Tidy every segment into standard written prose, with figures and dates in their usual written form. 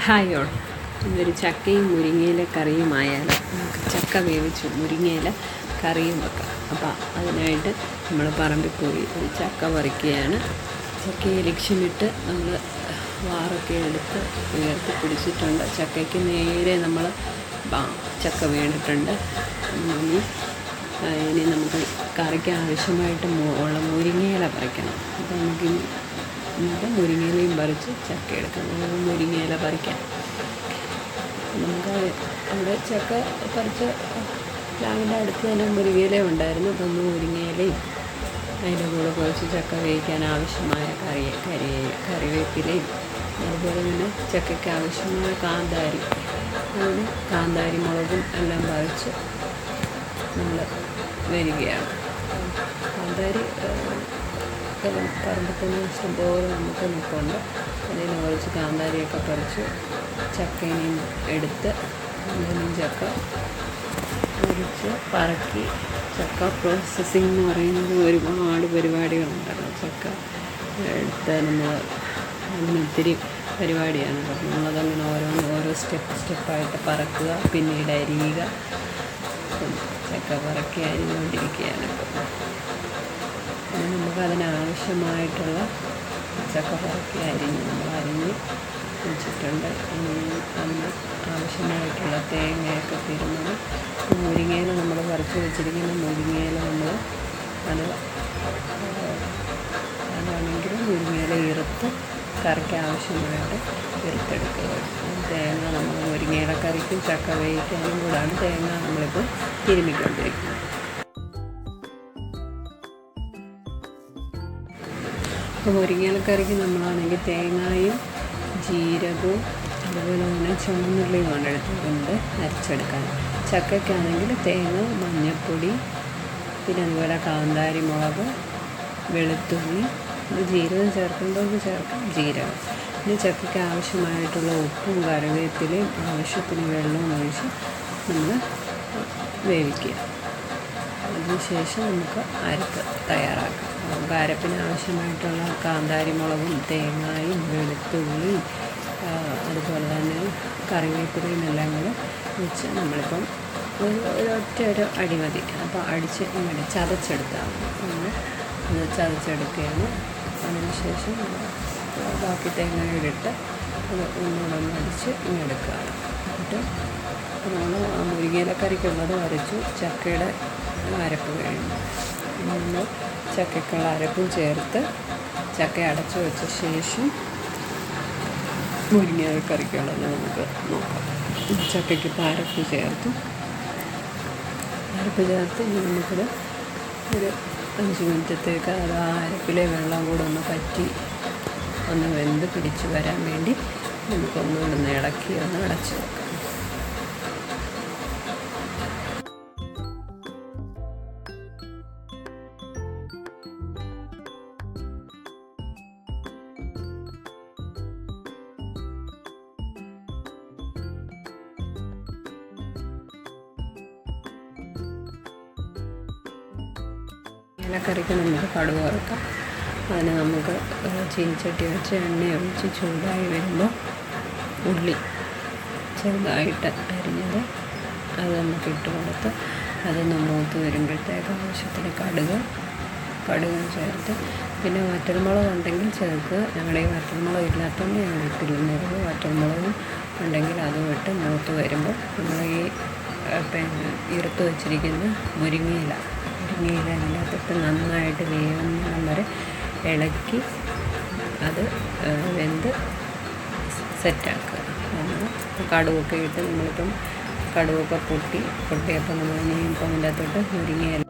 Hi all, ഇതൊരു ചക്കയും മുരിങ്ങയില കറിയുമായാലും നമുക്ക് ചക്ക വേവിച്ചു മുരിങ്ങയില കറിയും വെക്കാം. അപ്പോൾ അതിനായിട്ട് നമ്മൾ പറമ്പിൽ പോയി ഒരു ചക്ക പറിക്കുകയാണ്. ചക്കയെ ലക്ഷ്യമിട്ട് നമ്മൾ വാറൊക്കെ എടുത്ത് ഉയർത്തി പിടിച്ചിട്ടുണ്ട്. ചക്കയ്ക്ക് നേരെ നമ്മൾ ചക്ക വീണിട്ടുണ്ട്. ഇനി നമുക്ക് കറിക്ക് ആവശ്യമായിട്ട് ഉള്ള മുരിങ്ങയില പറിക്കണം. അപ്പോൾ നമുക്കിനി മുരിങ്ങയിലയും പറിച്ച് ചക്ക എടുക്കാം. മുരിങ്ങയില പറിക്കാം. നമുക്ക് അവിടെ ചക്ക പറിച്ച് പ്ലാവിൻ്റെ അടുത്ത് തന്നെ മുരിങ്ങയില ഉണ്ടായിരുന്നു. അപ്പോൾ ഒന്ന് മുരിങ്ങയിലയും അതിൻ്റെ കൂടെ കുറച്ച് ചക്ക വേവിക്കാൻ ആവശ്യമായ കറിവേപ്പിലയും അതുപോലെ തന്നെ ചക്കയ്ക്ക് ആവശ്യമായ കാന്താരി മുളകും എല്ലാം പറിച്ച് നമ്മൾ വരികയാണ്. കാന്താരി പറമ്പിൽ തന്നെ ഇഷ്ടംപോലെ നമുക്ക് നിൽപ്പുണ്ട്. അതിൽ കുറച്ച് കാന്താരിയൊക്കെ പറിച്ച് ചക്കയും എടുത്ത് ചക്ക മുറിച്ച് പറക്കി ചക്ക പ്രോസസ്സിങ് എന്ന് പറയുന്നത് ഒരുപാട് പരിപാടികളുണ്ടല്ലോ. ചക്ക എടുത്ത് നമ്മൾ അതിനൊത്തിരി പരിപാടിയാണ്. അപ്പം നമ്മളതങ്ങനെ ഓരോ സ്റ്റെപ്പായിട്ട് പറക്കുക, പിന്നീട് അരിയുക. ചക്ക പറക്കി അരിഞ്ഞുകൊണ്ടിരിക്കുകയാണ് ഇപ്പം. നമുക്കതിനാവശ്യമായിട്ടുള്ള ചക്ക പറക്കി നമ്മൾ അരിഞ്ഞ് വെച്ചിട്ടുണ്ട്. അതിന് ആവശ്യമായിട്ടുള്ള തേങ്ങയൊക്കെ തിരുന്നത് മുരിങ്ങയില നമ്മൾ പറിച്ച് വെച്ചിരിക്കുന്ന മുരിങ്ങയില അതാണെങ്കിൽ മുരിങ്ങയില ഇറുത്ത് കറിക്ക് ആവശ്യമായിട്ട് ഇറുത്തെടുക്കുക. തേങ്ങ നമ്മൾ മുരിങ്ങയില കറിക്കും ചക്ക വേവിക്കാനും കൂടാണ് തേങ്ങ നമ്മളിപ്പോൾ തിരുമ്മിക്കൊണ്ടിരിക്കുന്നത്. അപ്പോൾ മുരിങ്ങയിലക്കറിക്ക് നമ്മളാണെങ്കിൽ തേങ്ങയും ജീരകവും അതുപോലെ തന്നെ ചുവന്നുള്ളിയുമാണ് എടുത്തുകൊണ്ട് അരച്ചെടുക്കാൻ. ചക്കയ്ക്കാണെങ്കിൽ തേങ്ങ, മഞ്ഞൾപ്പൊടി, പിന്നെ അതുപോലെ കാന്താരി മുളക്, വെളുത്തുള്ളി, ജീരകം ചേർക്കേണ്ടത് ചേർക്കാം, ജീരകം. പിന്നെ ചക്കയ്ക്ക് ആവശ്യമായിട്ടുള്ള ഉപ്പും കറിവേപ്പിലയും ആവശ്യത്തിന് വെള്ളവും ഒഴിച്ച് നമ്മൾ വേവിക്കുക. അതിനുശേഷം നമുക്ക് അരപ്പ് തയ്യാറാക്കാം. നമുക്ക് അരപ്പിന് ആവശ്യമായിട്ടുള്ള കാന്താരി മുളകും തേങ്ങയും വെളുത്തുള്ളിയും അതുപോലെ തന്നെ കറിവേപ്പിലയും എല്ലാം കൂടെ വെച്ച് നമ്മളിപ്പം ഒരു അടി മതി. അപ്പോൾ അടിച്ച് ഇങ്ങനെ ചതച്ചെടുത്താൽ നമ്മൾ അത് ചതച്ചെടുക്കുകയാണ്. അതിനുശേഷം ബാക്കി തേങ്ങയിലിട്ട് അത് ഒന്നുകൂടെ അടിച്ച് ഇങ്ങെടുക്കുകയാണ്. എന്നിട്ട് നമ്മൾ മുരിങ്ങയിലക്കറിക്കുള്ളത് അരച്ചു. ചക്കയുടെ അരപ്പ് കഴിഞ്ഞു. നമ്മൾ ചക്കയ്ക്കുള്ള അരപ്പും ചേർത്ത് ചക്ക അടച്ചു വെച്ച ശേഷം മുരിങ്ങയിലക്കറിക്കുള്ളത് നമുക്ക് നോക്കാം. ചക്കയ്ക്ക് ഇപ്പോൾ അരപ്പ് ചേർത്ത് ഇനി നമുക്കിത് ഒരു 5 മിനിറ്റത്തേക്ക് അത് ആ അരപ്പിലെ വെള്ളം കൂടെ ഒന്ന് പറ്റി ഒന്ന് വെന്ത് പിടിച്ച് വരാൻ വേണ്ടി നമുക്കൊന്നുകൂടെ ഇളക്കി ഒന്ന് അടച്ചു വെക്കാം. ഇലക്കറിക്ക് നമുക്ക് കടുക് വറുക്കാം. അതിന് നമുക്ക് ചീനിച്ചട്ടി വെച്ച് എണ്ണ ഒഴിച്ച് ചൂടായി വരുമ്പോൾ ഉള്ളി ചെറുതായിട്ട് അരിഞ്ഞത് അത് നമുക്ക് ഇട്ട് കൊടുത്ത് അതൊന്ന് മൂത്ത് വരുമ്പോഴത്തേക്ക് ആവശ്യത്തിന് കടുക് ചേർത്ത് പിന്നെ വറ്റൽമുളക് ഉണ്ടെങ്കിൽ ചേർക്കുക. ഞങ്ങളുടെ ഈ വറ്റൽമുളക് ഇല്ലാത്തതുകൊണ്ട് ഞങ്ങൾ ഇട്ടിരുന്നത്. വറ്റൽമുളകും ഉണ്ടെങ്കിൽ അതും ഇട്ട് മൂത്ത് വരുമ്പോൾ നമ്മൾ ഈ ഇറുത്ത് വെച്ചിരിക്കുന്ന മുരിങ്ങയില അതിനകത്തിട്ട് നന്നായിട്ട് വേവുന്നിടം വരെ ഇളക്കി അത് വെന്ത് സെറ്റാക്കുക. കടുവൊക്കെ ഇട്ട് നമ്മളിപ്പം കടുവൊക്കെ പൊട്ടിയപ്പോൾ നമ്മൾ ഇനിയിപ്പം അതിൻ്റെ അകത്തോട്ട് മുരിങ്ങയില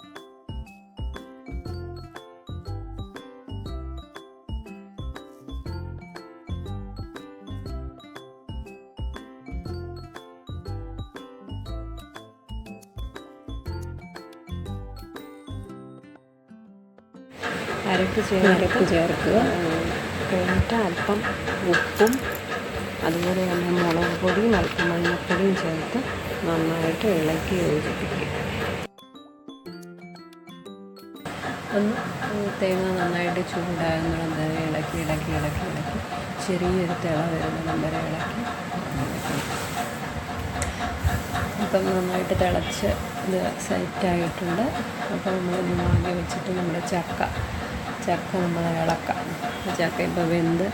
അരപ്പ് ചേർക്കുക. കഴിഞ്ഞിട്ട് അല്പം ഉപ്പും അതുപോലെ തന്നെ മുളക് പൊടിയും അല്പം മഞ്ഞൾപ്പൊടിയും ചേർത്ത് നന്നായിട്ട് ഇളക്കി യോജിപ്പിക്കുക. ഒന്ന് തേങ്ങ നന്നായിട്ട് ചൂടാകുന്നിടം വരെ ഇളക്കി ചെറിയൊരു തിള വരുന്നിടം വരെ ഇളക്കി അപ്പം നന്നായിട്ട് തിളച്ച് ഇത് സെറ്റായിട്ടുണ്ട്. അപ്പോൾ നമ്മളൊന്ന് വാങ്ങി വെച്ചിട്ട് നമ്മുടെ ചക്ക നമ്മൾ ഇളക്കാം. ചക്ക ഇപ്പോൾ വെന്ത്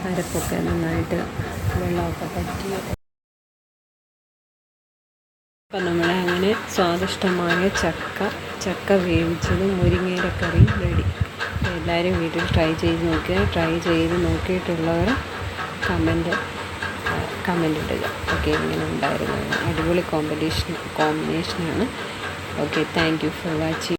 അരപ്പൊക്കെ നന്നായിട്ട് വെള്ളമൊക്കെ പറ്റി. അപ്പം നമ്മളങ്ങനെ സ്വാദിഷ്ടമായ ചക്ക വേവിച്ചതും മുരിങ്ങയില കറിയും റെഡി. എല്ലാവരും വീട്ടിൽ ട്രൈ ചെയ്ത് നോക്കുക. ട്രൈ ചെയ്ത് നോക്കിയിട്ടുള്ളവർ കമൻറ്റ് ഇടുക. ഓക്കെ, ഇങ്ങനെ ഉണ്ടായിരുന്നു. അടിപൊളി കോമ്പിനേഷനാണ്. Okay, thank you for watching.